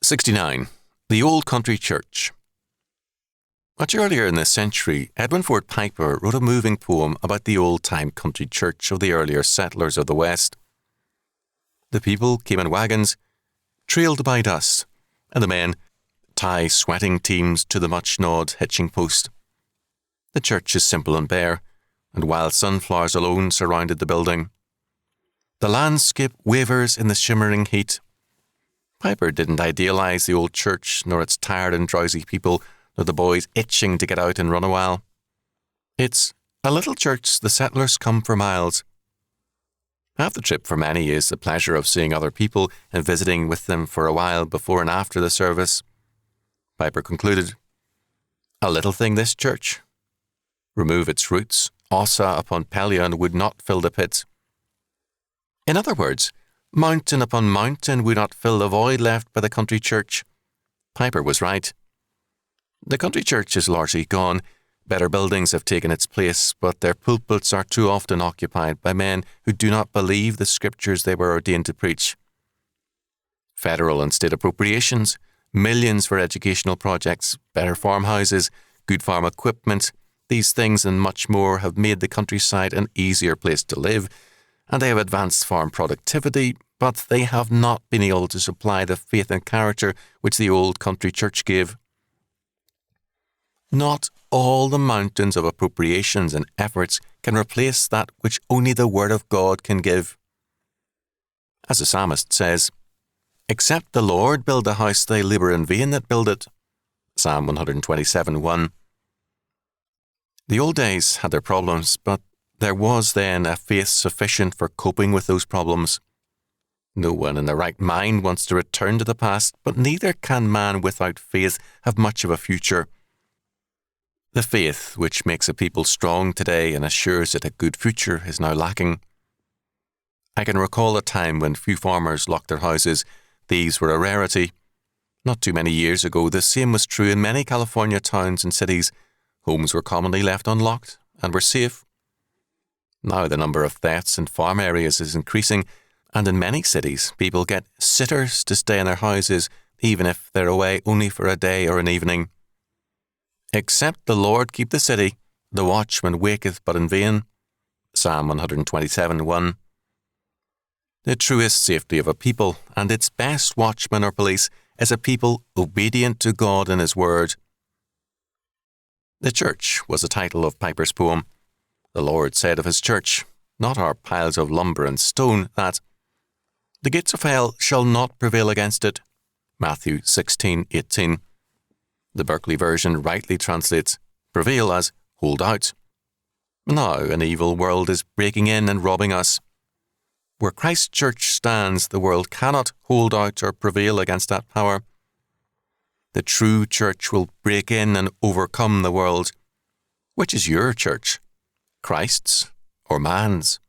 69. The Old Country Church. Much earlier in this century, Edwin Ford Piper wrote a moving poem about the old-time country church of the earlier settlers of the West. The people came in wagons, trailed by dust, and the men tie sweating teams to the much-gnawed hitching post. The church is simple and bare, and wild sunflowers alone surrounded the building. The landscape wavers in the shimmering heat. Piper didn't idealize the old church, nor its tired and drowsy people, nor the boys itching to get out and run a while. It's a little church the settlers come for miles. Half the trip for many is the pleasure of seeing other people and visiting with them for a while before and after the service. Piper concluded, "A little thing this church. Remove its roots, Ossa upon Pelion would not fill the pit." In other words, mountain upon mountain would not fill the void left by the country church. Piper was right. The country church is largely gone. Better buildings have taken its place, but their pulpits are too often occupied by men who do not believe the scriptures they were ordained to preach. Federal and state appropriations, millions for educational projects, better farmhouses, good farm equipment, these things and much more have made the countryside an easier place to live, and they have advanced farm productivity, but they have not been able to supply the faith and character which the old country church gave. Not all the mountains of appropriations and efforts can replace that which only the Word of God can give. As the psalmist says, "Except the Lord build the house, they labour in vain that build it." Psalm 127:1. The old days had their problems, but there was then a faith sufficient for coping with those problems. No one in their right mind wants to return to the past, but neither can man without faith have much of a future. The faith which makes a people strong today and assures it a good future is now lacking. I can recall a time when few farmers locked their houses. These were a rarity. Not too many years ago, the same was true in many California towns and cities. Homes were commonly left unlocked and were safe. Now the number of thefts in farm areas is increasing, and in many cities people get sitters to stay in their houses even if they're away only for a day or an evening. "Except the Lord keep the city, the watchman waketh but in vain." Psalm 127:1. The truest safety of a people and its best watchman or police is a people obedient to God and His Word. The church was the title of Piper's poem. The Lord said of His church, not our piles of lumber and stone, that "the gates of hell shall not prevail against it." Matthew 16:18. The Berkeley version rightly translates "prevail" as "hold out." Now an evil world is breaking in and robbing us. Where Christ's church stands, the world cannot hold out or prevail against that power. The true church will break in and overcome the world. Which is your church? Christ's or man's?